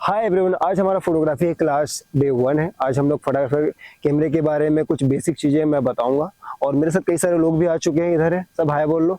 Hi everyone, आज हमारा photography class day 1 है। आज हम लोग फोटोग्राफर कैमरे के बारे में कुछ बेसिक चीजें मैं बताऊंगा और मेरे साथ कई सारे लोग भी आ चुके हैं। इधर है सब, हाय बोल लो।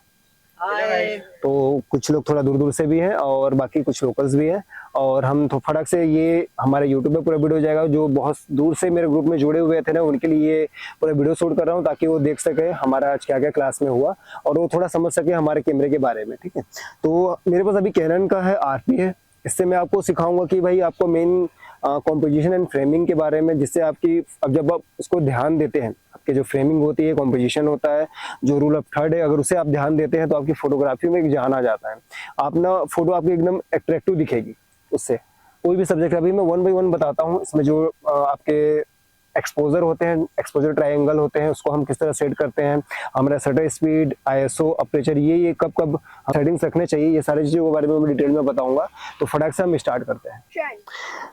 हाय। तो कुछ लोग थोड़ा दूर दूर से भी हैं और बाकी कुछ लोकल्स भी हैं। और हम तो फटाक से ये हमारे यूट्यूब पे पूरा वीडियो जाएगा। जो बहुत दूर से मेरे ग्रुप में जुड़े हुए थे ना, उनके लिए पूरा वीडियो शूट कर रहा हूँ ताकि वो देख सके हमारा आज क्या क्या क्लास में हुआ और वो थोड़ा समझ सके हमारे कैमरे के बारे में। ठीक है, तो मेरे पास अभी कैनन का है, आरपी है। इससे मैं आपको सिखाऊंगा कि भाई आपको मेन कॉम्पोजिशन एंड फ्रेमिंग के बारे में, जिससे आपकी अब जब आप उसको ध्यान देते हैं, आपके जो फ्रेमिंग होती है, कॉम्पोजिशन होता है, जो रूल ऑफ थर्ड है, अगर उसे आप ध्यान देते हैं तो आपकी फोटोग्राफी में एक जान आ जाता है। आप ना फोटो आपकी एकदम अट्रैक्टिव दिखेगी उससे। कोई भी सब्जेक्ट अभी मैं 1 बाय 1 बताता हूँ। इसमें जो आपके एक्सपोजर होते हैं, एक्सपोजर ट्रायंगल होते हैं, उसको हम किस तरह सेट करते हैं, हमारा शटर स्पीड, आईएसओ, अपर्चर, ये कब कब सेटिंग्स रखने चाहिए, ये सारी चीजों के बारे में मैं डिटेल में बताऊंगा। तो फटाक से हम स्टार्ट करते हैं।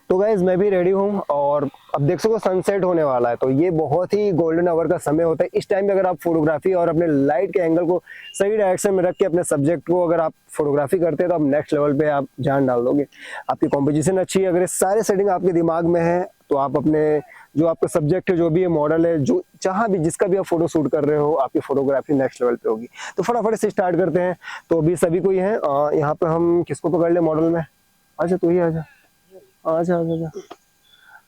तो गाइज मैं भी रेडी हूँ और अब देख सको सनसेट होने वाला है। तो ये बहुत ही गोल्डन आवर का समय होता है। इस टाइम में अगर आप फोटोग्राफी और अपने लाइट के एंगल को सही डायरेक्शन में रख के अपने सब्जेक्ट को अगर आप फोटोग्राफी करते हैं तो आप नेक्स्ट लेवल पे आप जान डाल दोगे। आपकी कॉम्पोजिशन अच्छी है, अगर ये सारे सेटिंग आपके दिमाग में है तो आप अपने जो आपका सब्जेक्ट है, जो भी है, मॉडल है, जो जहां भी जिसका भी आप फोटो शूट कर रहे हो, आपकी फोटोग्राफी नेक्स्ट लेवल पे होगी। तो फटाफट से स्टार्ट करते हैं। तो अभी सभी कोई है यहाँ पे, हम किसको पकड़ ले मॉडल में? अच्छा तू ही आजा, आजा आजा।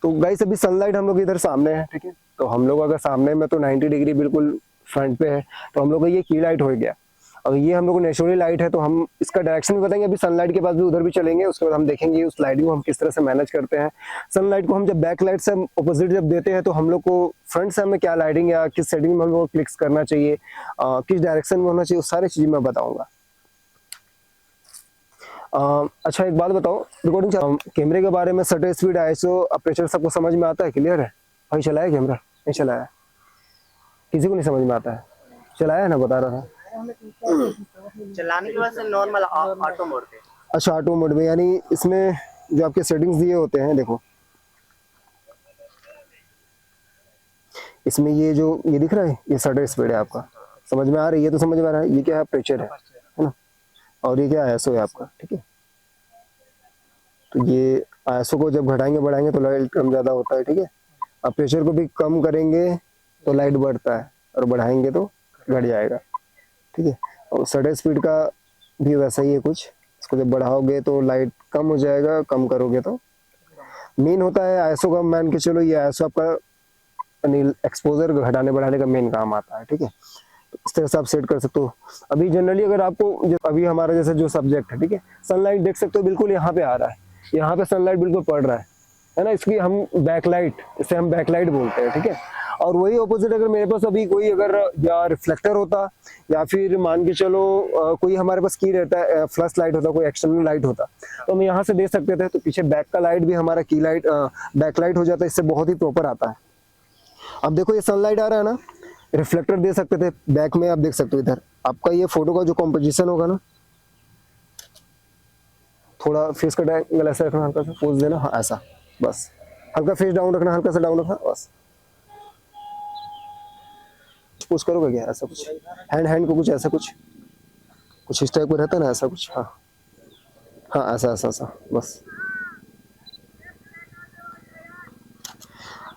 तो गाइस अभी सनलाइट हम लोग इधर सामने है, ठीक है। तो हम लोग अगर सामने में तो 90 डिग्री बिल्कुल फ्रंट पे है, तो हम लोग का ये की लाइट हो गया। और ये हम लोग को नेचुरली लाइट है, तो हम इसका डायरेक्शन भी बताएंगे। अभी सनलाइट के पास भी उधर भी चलेंगे, उसके बाद हम देखेंगे उस लाइटिंग को हम किस तरह से मैनेज करते हैं। सनलाइट को हम जब बैक लाइट से अपोजिट जब देते हैं तो हम लोग को फ्रंट से हमें क्या लाइटिंग या किस सेटिंग में हम लोग को क्लिक्स करना चाहिए, किस डायरेक्शन में होना चाहिए, उस सारी चीजें मैं बताऊंगा। अच्छा एक बात बताओ, रिकॉर्डिंग कैमरे के बारे में, शटर स्पीड, आईएसओ, अपर्चर सबको समझ में आता है? क्लियर है भाई? चलाया कैमरा? नहीं चलाया? किसी को नहीं समझ में आता है? चलाया है ना, बता रहा था। चलाने के बाद से नॉर्मल ऑटो मोड पे। अच्छा ऑटो मोड में, यानी इसमें जो आपके सेटिंग्स दिए होते हैं, देखो इसमें ये जो ये दिख रहा है, ये शटर स्पीड है आपका, समझ में आ रही है? तो समझ में आ रहा है ये क्या है, अपर्चर है ना। और ये क्या आईएसओ है आपका, ठीक है। तो ये आईएसओ को जब घटाएंगे बढ़ाएंगे तो लाइट कम ज्यादा होता है, ठीक है। अपर्चर को भी कम करेंगे तो लाइट बढ़ता है और बढ़ाएंगे तो घट जाएगा, ठीक है। और शटर स्पीड का भी वैसा ही है कुछ, इसको जब बढ़ाओगे तो लाइट कम हो जाएगा, कम करोगे तो। मेन होता है आईएसओ का, मान के चलो ये आईएसओ आपका एक्सपोजर घटाने बढ़ाने का मेन काम आता है, ठीक है। तो इस तरह से आप सेट कर सकते हो। अभी जनरली अगर आपको अभी हमारा जैसे जो सब्जेक्ट है, ठीक है, सनलाइट देख सकते हो बिल्कुल यहाँ पे आ रहा है, यहाँ पे सनलाइट बिल्कुल पड़ रहा है ना। इसकी हम बैकलाइट, इसे हम बैकलाइट बोलते हैं, ठीक है। और वही ऑपोजिट अगर मेरे पास अभी कोई अगर या रिफ्लेक्टर होता या फिर मान के चलो कोई हमारे पास की रहता है, फ्लश लाइट होता, कोई एक्सटर्नल लाइट होता, तो हम यहाँ से दे सकते थे। तो पीछे बैक का लाइट भी हमारा की लाइट बैकलाइट हो जाता है, इससे बहुत ही प्रॉपर आता है। अब देखो ये सनलाइट आ रहा है ना, रिफ्लेक्टर दे सकते थे बैक में। आप देख सकते हो इधर आपका ये फोटो का जो कॉम्पोजिशन होगा ना, थोड़ा फेस का एंगल ऐसा रखना, हल्का सा पोज देना, हाँ ऐसा, बस हल्का फेस डाउन रखना, हल्का सा डाउन रखना, बस। पोज करोगे क्या ऐसा कुछ, हैंड को कुछ ऐसा कुछ इस टाइप को रहता है ना, ऐसा कुछ, हाँ हाँ ऐसा ऐसा ऐसा, बस।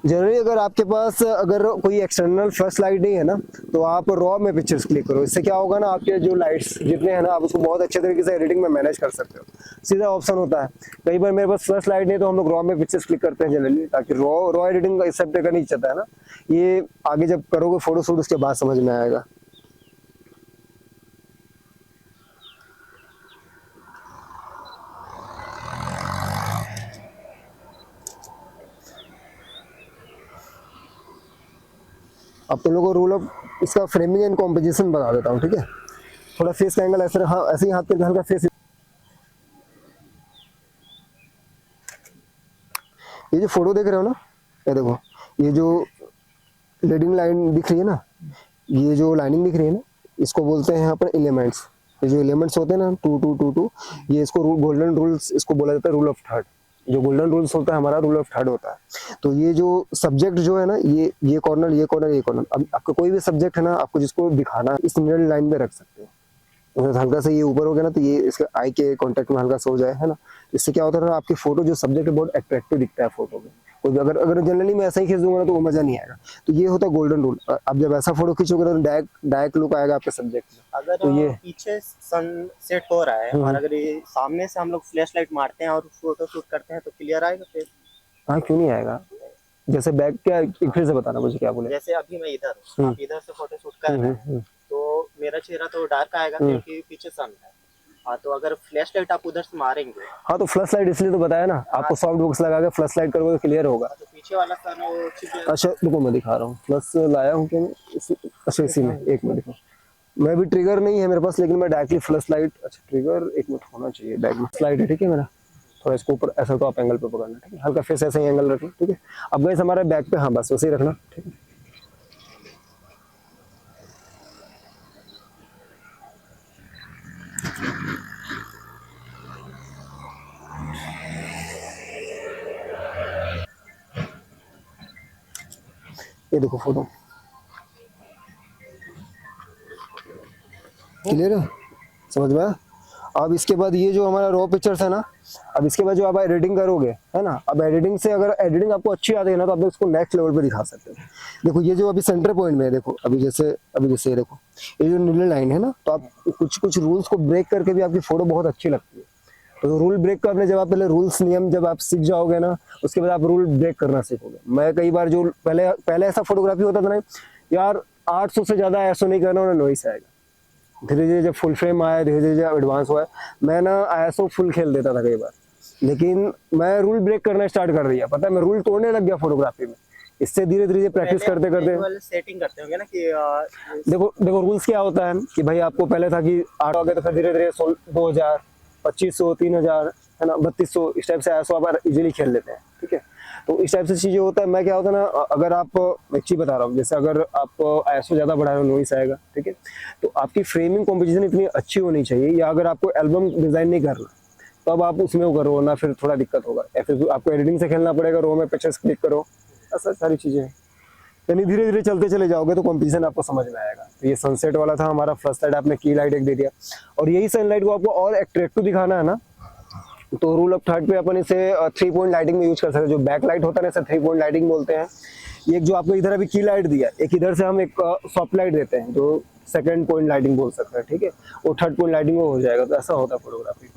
जनरली अगर आपके पास अगर कोई एक्सटर्नल फ्लश लाइट नहीं है ना, तो आप रॉ में पिक्चर्स क्लिक करो। इससे क्या होगा ना, आपके जो लाइट्स जितने हैं ना, आप उसको बहुत अच्छे तरीके से एडिटिंग में मैनेज कर सकते हो। सीधा ऑप्शन होता है। कई बार मेरे पास फ्लश लाइट नहीं तो हम लोग रॉ में पिक्चर्स क्लिक करते हैं जनरली, ताकि रॉ एडिटिंग का इस सब का नहीं चाहता है ना। ये आगे जब करोगे फोटो शूट उसके बाद समझ में आएगा। अब तुम लोगों को रूल ऑफ इसका फ्रेमिंग एंड कॉम्पोजिशन बता देता हूँ, ठीक है। थोड़ा फेस का एंगल ऐसे, हाँ ऐसे ही हाथ पे हल्का फेस। ये जो फोटो देख रहे हो ना, ये देखो, ये जो लीडिंग लाइन दिख रही है ना, ये जो लाइनिंग दिख रही है ना, इसको बोलते हैं यहाँ पर एलिमेंट्स। ये जो एलिमेंट्स होते हैं ना, 2 2 2 2, ये इसको गोल्डन रूल्स इसको बोला जाता है, रूल ऑफ थर्ड। जो गोल्डन रूल्स होता है हमारा रूल ऑफ थर्ड होता है। तो ये जो सब्जेक्ट जो है ना, ये कॉर्नर, ये कॉर्नर, ये कॉर्नर, अब आपका कोई भी सब्जेक्ट है ना, आपको जिसको दिखाना है इस मिडल लाइन में रख सकते हो। उसमें हल्का सा ये ऊपर हो गया ना, तो ये इसके आई के कांटेक्ट में हल्का सा हो जाए, है ना। इससे क्या होता है ना, आपकी फोटो जो सब्जेक्ट है बहुत अट्रैक्टिव दिखता है फोटो में। कोई भी अगर अगर जनरली मैं ऐसा ही खींच दूंगा ना तो वो मजा नहीं आएगा। तो ये होता है गोल्डन रूल। अब जब ऐसा फोटो खींचोगे तो डायरेक्ट लुक आएगा आपके सब्जेक्ट में। अगर तो ये पीछे सनसेट हो रहा है और अगर ये सामने से हम लोग फ्लैश लाइट मारते हैं और फोटो शूट करते हैं तो क्लियर आएगा फिर? हाँ, क्यों नहीं आएगा। जैसे बैक क्या, एक फिर से बताना मुझे क्या बोले। जैसे अभी मैं इधर हूँ, आप इधर से फोटो शूट कर रहे हैं तो मेरा चेहरा तो डार्क आएगा क्योंकि पीछे सन है। हाँ, तो अगर फ्लैश लाइट आप उधर से मारेंगे। हाँ, तो फ्लश लाइट इसलिए तो बताया ना आपको, सॉफ्ट बॉक्स लगा के फ्लश लाइट करोगे तो क्लियर होगा। तो पीछे वाला सन वो छिप जाएगा। अच्छा रुको, मैं दिखा रहा हूँ, प्लस लाया हूँ क्या अच्छा इसी में, एक मिनट दिखा। मैं भी ट्रिगर नहीं है मेरे पास, लेकिन मैं डायरेक्टली फ्लश लाइट, अच्छा ट्रिगर एक मिनट होना चाहिए बैक में, स्लाइड है ठीक है मेरा। थोड़ा इसको ऊपर ऐसा तो आप एंगल पे पकड़ना, ठीक है, हल्का फेस ऐसा ही एंगल रखना, ठीक है। अब गाइस हमारा बैक पे, हाँ बस वैसे ही रखना, ठीक है। ये देखो फोटो क्लियर है, समझ में आया? अब इसके बाद ये जो हमारा रॉ पिक्चर्स है ना, अब इसके बाद जो आप एडिटिंग करोगे, है ना, अब एडिटिंग से अगर एडिटिंग आपको अच्छी आती है ना तो आप इसको नेक्स्ट लेवल पे दिखा सकते हो। देखो ये जो अभी सेंटर पॉइंट में है, देखो अभी जैसे ये देखो, ये जो नीले लाइन है ना, तो आप कुछ रूल्स को ब्रेक करके भी आपकी फोटो बहुत अच्छी लगती है। तो रूल ब्रेक करने, जब आप पहले रूल्स नियम जब आप सीख जाओगे ना, उसके बाद आप रूल ब्रेक करना सीखोगे। मैं कई बार जो पहले ऐसा फोटोग्राफी होता था ना यार, 800 से ज्यादा ऐसा नहीं करना, उन्हें नॉइस आएगा। धीरे धीरे जब फुल फ्रेम आया, धीरे धीरे जब एडवांस हुआ, मैं ना आईएसओ फुल खेल देता था कई बार, लेकिन मैं रूल ब्रेक करना स्टार्ट कर दिया। पता है, मैं रूल तोड़ने लग गया फोटोग्राफी में। इससे धीरे धीरे प्रैक्टिस करते करते सेटिंग करते होंगे ना कि देखो रूल्स क्या होता है कि भाई आपको पहले था कि 8 हो गया, तो फिर धीरे धीरे 2000, 2500, 3000, है ना, 3200, इस टाइप से ऐसा आप इजीली खेल लेते हैं, ठीक है। तो इस टाइप से चीजें होता है। मैं क्या होता है ना, अगर आप, एक चीज बता रहा हूँ, जैसे अगर आप ISO ज्यादा बढ़ा रहे हो नॉइस आएगा, ठीक है। तो आपकी फ्रेमिंग कॉम्पोजिशन इतनी अच्छी होनी चाहिए, या अगर आपको एल्बम डिजाइन नहीं करना तो अब आप उसमें वो करो ना, फिर थोड़ा दिक्कत होगा, या फिर आपको एडिटिंग से खेलना पड़ेगा, रो में पिक्चर्स क्लिक करो, ऐसा सारी चीजें हैं। यानी धीरे धीरे चलते चले जाओगे तो कॉम्पोजिशन आपको समझ में आएगा। तो ये सनसेट वाला था हमारा, फ्लश लाइट आपने की लाइट एक दे दिया, और यही सनलाइट को आपको और अट्रैक्टिव दिखाना है ना, तो रूल ऑफ थर्ड पे अपन इसे 3 पॉइंट लाइटिंग में यूज कर सकते हैं। जो बैक लाइट होता है ना, इसे 3 पॉइंट लाइटिंग बोलते हैं। ये एक जो आपको इधर अभी की लाइट दिया, एक इधर से हम एक सॉफ्ट लाइट देते हैं, जो 2nd पॉइंट लाइटिंग बोल सकते हैं, ठीक है। वो 3rd पॉइंट लाइटिंग में हो जाएगा। तो ऐसा होता है फोटोग्राफी।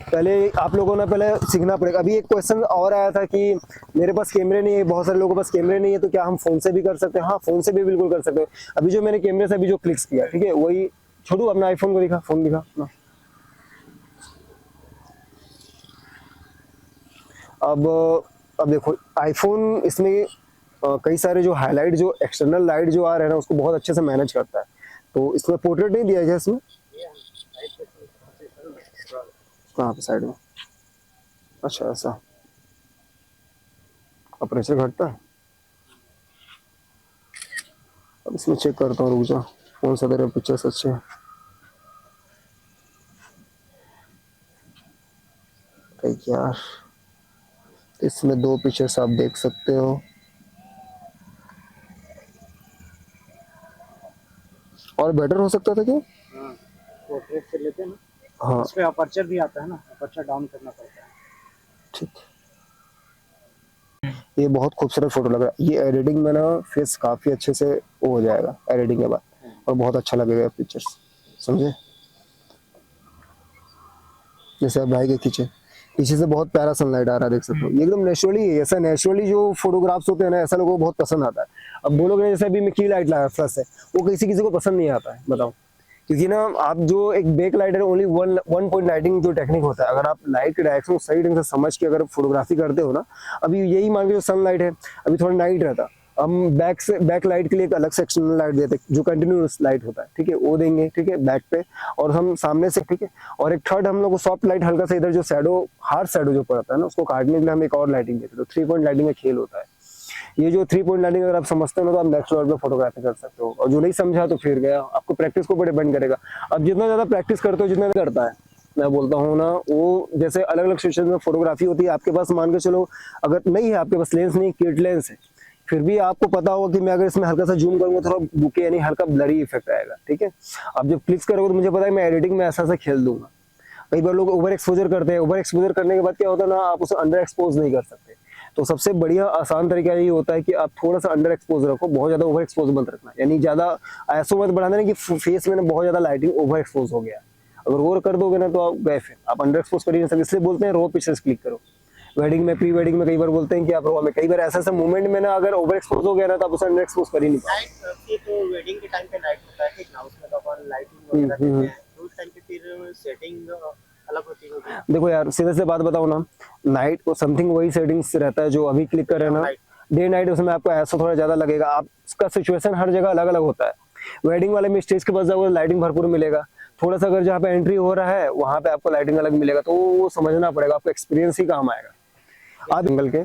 पहले आप लोगों ने पहले सीखना पड़ेगा। अभी एक क्वेश्चन और आया था कि मेरे पास कैमरे नहीं है, बहुत सारे लोगों के पास कैमरे नहीं है, तो क्या हम फोन से भी कर सकते हैं? हाँ, फोन से भी बिल्कुल कर सकते हैं। अभी जो मैंने कैमरे से अभी जो क्लिक्स किया, ठीक है, वही छोड़ू, अपना आईफोन को दिखा, फोन दिखा ना। अब देखो आईफोन, इसमें कई सारे जो हाईलाइट, जो एक्सटर्नल लाइट जो आ रहे हैं ना, उसको बहुत अच्छे से मैनेज करता है। तो इसमें पोर्ट्रेट नहीं दिया गया इसमें, कहाँ पे साइड में? अच्छा ऐसा अपर्चर घटता है। अब इसमें चेक करता हूँ, रुक जा, कौन सा तेरे पिक्चर्स अच्छे हैं। यार इसमें 2 पिक्चर्स आप देख सकते हो, और बेटर हो सकता था क्या? पोर्ट्रेट से लेते हैं ना, हाँ इस पे अपर्चर भी आता है ना, अपर्चर डाउन करना पड़ता है। ठीक, ये बहुत खूबसूरत फोटो लग रहा है। ये एडिटिंग में ना फेस काफी अच्छे से वो हो जाएगा एडिटिंग के बाद, और बहुत अच्छा लगेगा पिक्चर्स, समझे। जैसे आप भाई के खींचे, पीछे से बहुत प्यारा सनलाइट आ रहा है, देख सकते हो। ये एकदम नेचुरली है, ऐसा नेचुरली जो फोटोग्राफ्स होते हैं ना, ऐसा लोगों को बहुत पसंद आता है। अब बोलोगे जैसे अभी मैं की लाइट लगा फ्लश है, वो किसी किसी को पसंद नहीं आता है, बताओ। क्योंकि ना आप जो एक बैक लाइट है, ओनली वन पॉइंट लाइटिंग जो टेक्निक होता है, अगर आप लाइट के डायरेक्शन सही ढंग से समझ के अगर फोटोग्राफी करते हो ना, अभी यही मान के जो सनलाइट है, अभी थोड़ा नाइट रहता, हम बैक लाइट के लिए एक अलग से एक्सटर्नल लाइट देते हैं, जो कंटिन्यूअस लाइट होता है, ठीक है, वो देंगे, ठीक है, बैक पे, और हम सामने से, ठीक है। और एक थर्ड हम लोग को सॉफ्ट लाइट, हल्का सा इधर जो शैडो, हार्ड शैडो जो पड़ता है ना, उसको काटने के लिए हम एक और लाइटिंग देते हैं। तो 3 पॉइंट लाइटिंग में खेल होता है। ये जो 3 पॉइंट लाइटिंग अगर आप समझते हो ना, तो आप नेक्स्ट लेवल पे फोटोग्राफी कर सकते हो। और जो नहीं समझा तो फिर गया, आपको प्रैक्टिस को ऊपर डिपेंड करेगा। अब जितना ज्यादा प्रैक्टिस करते हो, जितना करता है, मैं बोलता हूँ ना, वो जैसे अलग अलग सिचुएशन में फोटोग्राफी होती है। आपके पास मान के चलो, अगर नहीं है आपके पास लेंस, नहीं किट लेंस है, फिर भी आपको पता होगा कि मैं अगर इसमें हल्का सा जूम करूंगा थोड़ा बुके यानी हल्का ब्लरी इफेक्ट आएगा, ठीक है। आप जब क्लिक करोगे तो मुझे पता है मैं एडिटिंग में ऐसा खेल दूंगा। कई बार लोग ओवर एक्सपोजर करते हैं, ओवर एक्सपोजर करने के बाद क्या होता है ना, आप उसे अंडर एक्सपोज नहीं कर सकते। तो सबसे बढ़िया आसान तरीका ये होता है कि आप थोड़ा सा अंडर एक्सपोज रखो, बहुत ज्यादा ओवर एक्सपोज मत रखना, यानी ज्यादा ऐसो मत बढ़ाना कि फेस में ना बहुत ज्यादा लाइटिंग ओवर एक्सपोज हो गया। अगर और कर दोगे ना तो आप गए, फिर आप अंडर एक्सपोज कर ही नहीं सकते। इसलिए बोलते हैं रो पिक्चर्स क्लिक करो। वेडिंग में, प्री वेडिंग में कई बार बोलते हैं कि आप रो में, कई बार ऐसा मूवमेंट में ना अगर ओवर एक्सपोज हो गया ना तो आप उसे अंडर एक्सपोज कर ही नहीं पाओगे। नाइट तो वेडिंग के टाइम पे नाइट होता है ठीक ना, उसमें तो अपन लाइटिंग वगैरह देते हैं, तो उस टाइम पे फिर सेटिंग अलग होती होगी। देखो यार सीधे से बात बताओ ना, नाइट को समथिंग वही सेटिंग्स रहता है जो अभी क्लिक कर रहे हैं ना, डे नाइट उसमें आपको ऐसा थोड़ा ज्यादा लगेगा। आपका सिचुएशन हर जगह अलग अलग होता है। वेडिंग वाले में स्टेज के पास जाओगे लाइटिंग भरपूर मिलेगा, थोड़ा सा अगर जहाँ पे एंट्री हो रहा है वहां पे आपको लाइटिंग अलग मिलेगा, तो वो समझना पड़ेगा, आपको एक्सपीरियंस ही काम आएगा। आप एंगल के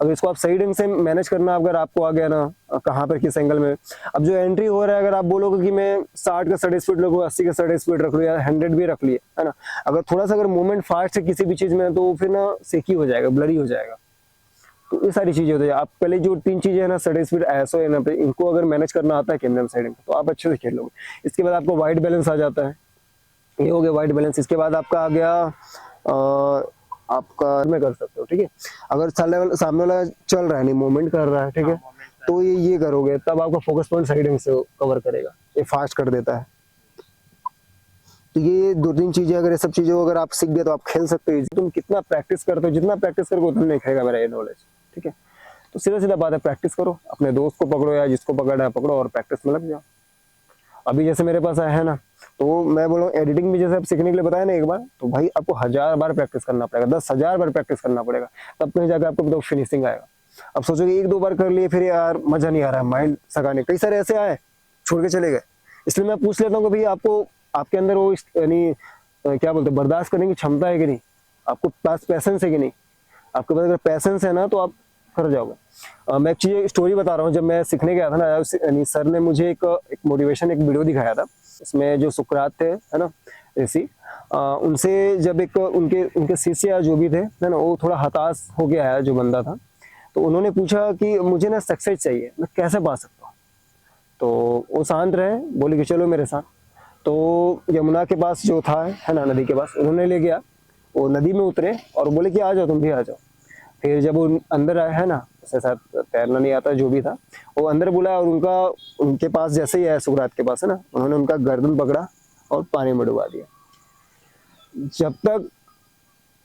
अगर इसको आप सही ढंग से मैनेज करना, अगर आपको आ गया ना कहाँ पर किस एंगल में, अब जो एंट्री हो रहा है अगर आप बोलोगे कि मैं 60 का 60 स्पीड रखूँ, 80 का 60 स्पीड रख लूँ या 100 भी रख लिए, है ना, अगर थोड़ा सा अगर मूवमेंट फास्ट है किसी भी चीज में तो फिर ना सेकी हो जाएगा, ब्लरी हो जाएगा। तो ये सारी चीजें होती है। आप पहले जो 3 चीजें है ना, 60 स्पीड, ऐसो है ना, इनको अगर मैनेज करना आता है कैमरे में साइड में तो आप अच्छे से खेल लोगे। इसके बाद आपको वाइट बैलेंस आ जाता है, ये हो गया वाइट बैलेंस। इसके बाद आपका आ गया आपका में कर सकते हो, ठीक है। अगर सामने वाला चल रहा है नहीं, मूवमेंट कर रहा है, ठीक है, तो ये करोगे तब आपका फोकस पॉइंट सही ढंग से कवर करेगा, ये फास्ट कर देता है। तो ये 2-3 चीजें अगर ये सब चीजों अगर आप सीख गए तो आप खेल सकते हो। तुम कितना प्रैक्टिस करते हो, जितना प्रैक्टिस करोगे उतना नहीं खाएगा मेरा ये नॉलेज, ठीक है। तो सीधा सीधा बात है, प्रैक्टिस करो, अपने दोस्त को पकड़ो या जिसको पकड़ना है पकड़ो और प्रैक्टिस में लग जाओ। अभी जैसे मेरे पास है ना, तो मैं बोलूँ एडिटिंग भी जैसे आप सीखने के लिए बताया ना एक बार, तो भाई आपको 1000 बार प्रैक्टिस करना पड़ेगा, 10,000 बार प्रैक्टिस करना पड़ेगा, तब कहीं जाकर आपको तो फिनिशिंग आएगा। अब सोचोगे 1-2 बार कर लिए फिर यार मजा नहीं आ रहा है, माइंड सगाने, कई सारे ऐसे आए छोड़ के चले गए। इसलिए मैं पूछ लेता हूँ कि भाई आपको, आपके अंदर वो यानी क्या बोलते हैं, बर्दाश्त करने की क्षमता है कि नहीं, आपको पास पैसेंस है कि नहीं। आपके पास अगर पैसेंस है ना तो आप कर जाओगे। मैं एक चीज स्टोरी बता रहा हूँ, जब मैं सीखने गया था ना, यानी सर ने मुझे एक मोटिवेशन एक वीडियो दिखाया था। इसमें जो सुकरात थे, है ना, ऋषि, उनसे जब एक उनके शिष्य जो भी थे, है ना, वो थोड़ा हताश हो गया है जो बंदा था, तो उन्होंने पूछा कि मुझे ना सक्सेस चाहिए, मैं कैसे पा सकता हूँ। तो वो शांत रहे, बोले कि चलो मेरे साथ। तो यमुना के पास जो था, है ना, नदी के पास, उन्होंने ले गया, वो नदी में उतरे और बोले कि आ जाओ तुम भी आ जाओ। फिर जब वो अंदर आए, है ना, उसके साथ तैरना नहीं आता जो भी था, वो अंदर बुलाया और उनके पास जैसे ही आया सुकरात के पास, है ना, उन्होंने उनका गर्दन पकड़ा और पानी में डुबा दिया। जब तक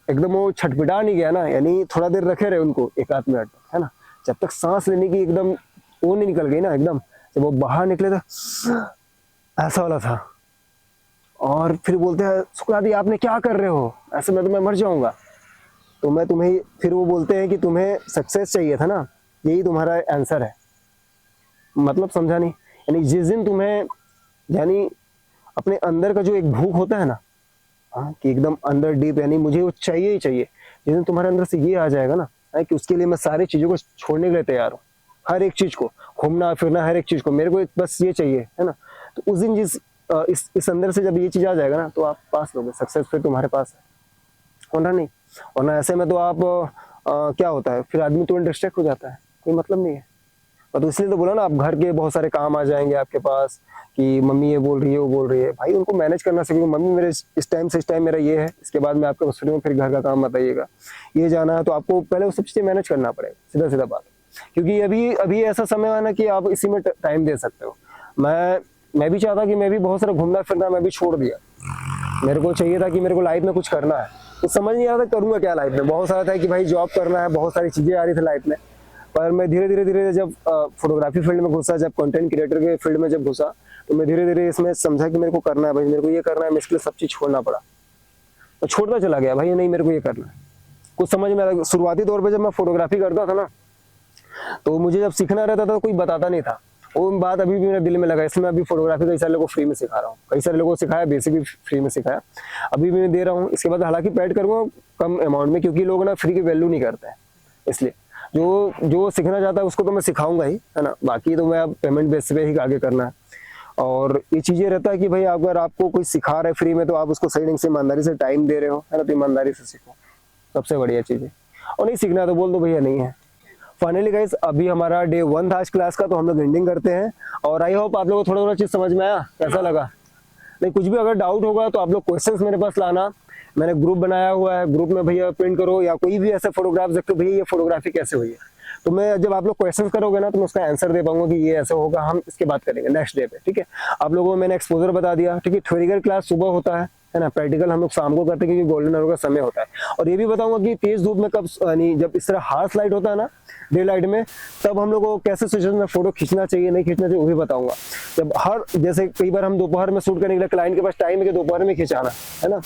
एकदम वो छटपटा नहीं गया ना, यानी थोड़ा देर रखे रहे उनको 1-8 मिनट, है ना, जब तक सांस लेने की एकदम वो नहीं निकल गई ना, एकदम जब वो बाहर निकले था ऐसा वाला था। और फिर बोलते हैं सुकरात जी आपने क्या कर रहे हो, ऐसे में तो मैं मर जाऊंगा। तो मैं तुम्हें, फिर वो बोलते हैं कि तुम्हें सक्सेस चाहिए था ना, यही तुम्हारा आंसर है। मतलब समझा नहीं, यानी जिस दिन तुम्हें, यानी अपने अंदर का जो एक भूख होता है ना, हाँ, कि एकदम अंदर डीप, यानी मुझे वो चाहिए ही चाहिए, जिस दिन तुम्हारे अंदर से ये आ जाएगा ना, है कि उसके लिए मैं सारी चीजों को छोड़ने के लिए तैयार हूँ, हर एक चीज को, घूमना फिरना, हर एक चीज को, मेरे को बस ये चाहिए, है ना, तो उस दिन इस अंदर से जब ये चीज आ जाएगा ना तो आप पास लोगे, सक्सेस फिर तुम्हारे पास है, वरना नहीं। वरना ऐसे में तो आप क्या होता है, फिर आदमी तो डिस्ट्रैक्ट हो जाता है, कोई मतलब नहीं है। तो इसलिए तो बोला ना, आप घर के बहुत सारे काम आ जाएंगे आपके पास कि मम्मी ये बोल रही है, वो बोल रही है, भाई उनको मैनेज करना सीखो। मम्मी मेरे इस टाइम से इस टाइम मेरा ये है, इसके बाद मैं आपको बस फिर घर का काम बताइएगा, ये जाना है, तो आपको पहले वो सब चीजें मैनेज करना पड़ेगा, सीधा सीधा बात। क्योंकि अभी ऐसा समय है ना कि आप इसी में टाइम दे सकते हो। मैं भी चाहता कि मैं भी बहुत सारा घूमना फिरना मैं भी छोड़ दिया। मेरे को चाहिए था कि मेरे को लाइफ में कुछ करना है, तो समझ नहीं आ रहा था करूंगा क्या लाइफ में। बहुत सारा था कि भाई जॉब करना है, बहुत सारी चीजें आ रही थी लाइफ में। पर मैं धीरे धीरे जब फोटोग्राफी फील्ड में घुसा, जब कंटेंट क्रिएटर के फील्ड में जब घुसा, तो मैं धीरे धीरे इसमें समझा कि मेरे को करना है भाई, मेरे को ये करना है, मैं इसके लिए सब चीज छोड़ना पड़ा। तो छोड़ता चला गया भाई, नहीं मेरे को ये करना है। कुछ समझ में आया। शुरुआती तौर पर जब मैं फोटोग्राफी करता था ना, तो मुझे जब सीखना रहता था तो कोई बताता नहीं था। वो बात अभी भी मेरे दिल में लगा, इसलिए मैं अभी फोटोग्राफी कई सारे लोगों को फ्री में सिखा रहा हूँ। कई सारे लोगों को सिखाया, बेसिक भी फ्री में सिखाया, अभी भी मैं दे रहा हूँ। इसके बाद हालांकि पेड करूँगा कम अमाउंट में, क्योंकि लोग ना फ्री की वैल्यू नहीं करते हैं। इसलिए जो सीखना चाहता है उसको तो मैं सिखाऊंगा ही, है ना। बाकी तो मैं अब पेमेंट बेस पे ही आगे करना है। और ये चीजें रहता है कि भाई अगर आपको कोई सिखा रहा है फ्री में, तो आप उसको सही ढंग से ईमानदारी से टाइम दे रहे हो, है ना, तो ईमानदारी से सीखो, सबसे बढ़िया चीज है। और नहीं सीखना है तो बोल दो भैया नहीं है। फाइनली गाइस अभी हमारा डे 1 था आज क्लास का, तो हम लोग एंडिंग करते हैं। और आई होप आप लोगों को थोड़ा थोड़ा चीज समझ में आया, कैसा लगा। नहीं, कुछ भी अगर डाउट होगा तो आप लोग क्वेश्चंस मेरे पास लाना। मैंने ग्रुप बनाया हुआ है, ग्रुप में भैया प्रिंट करो, या कोई भी ऐसे फोटोग्राफ देखते हो भैया ये फोटोग्राफी कैसे हुई है, तो मैं जब आप लोग क्वेश्चंस करोगे ना तो मैं उसका आंसर दे पाऊंगा कि ये ऐसे होगा। हम इसके बात करेंगे नेक्स्ट डे पे, ठीक है। आप लोगों को मैंने एक्सपोजर बता दिया, ठीक है। थ्योरिकल क्लास सुबह होता है ना, प्रैक्टिकल हम लोग शाम को करते हैं क्योंकि गोल्डन आवर का समय होता है। और ये भी बताऊंगा कि तेज धूप में कब, यानी जब इस तरह हार्श लाइट होता है ना डे लाइट में, तब हम लोग को कैसे सिचुएशन में फोटो खींचना चाहिए नहीं खींचना चाहिए वो भी बताऊंगा। जब जैसे कई बार हम दोपहर में शूट करने के लिए क्लाइंट के पास टाइम है कि दोपहर में खिंचाना है ना,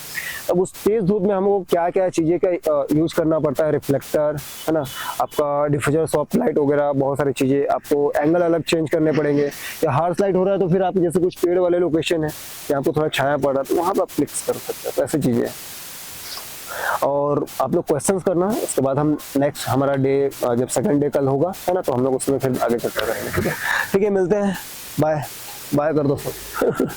अब उस तेज धूप में हमको क्या क्या चीजें का यूज करना पड़ता है, रिफ्लेक्टर है ना, आपका डिफ्यूजर, सॉफ्ट लाइट वगैरह, बहुत सारी चीजें आपको एंगल अलग चेंज करने पड़ेंगे। या हार्श लाइट हो रहा है तो फिर आप जैसे कुछ पेड़ वाले लोकेशन है यहाँ पे थोड़ा छाया पड़ रहा है तो वहां पर आप क्लिक्स कर सकते हैं, तो ऐसी चीजें हैं। और आप लोग क्वेश्चंस करना, उसके बाद हम नेक्स्ट हमारा डे जब सेकंड डे कल होगा है ना, तो हम लोग उसमें फिर आगे चर्चा करेंगे, ठीक है। ठीक है, मिलते हैं, बाय बाय कर दो सब।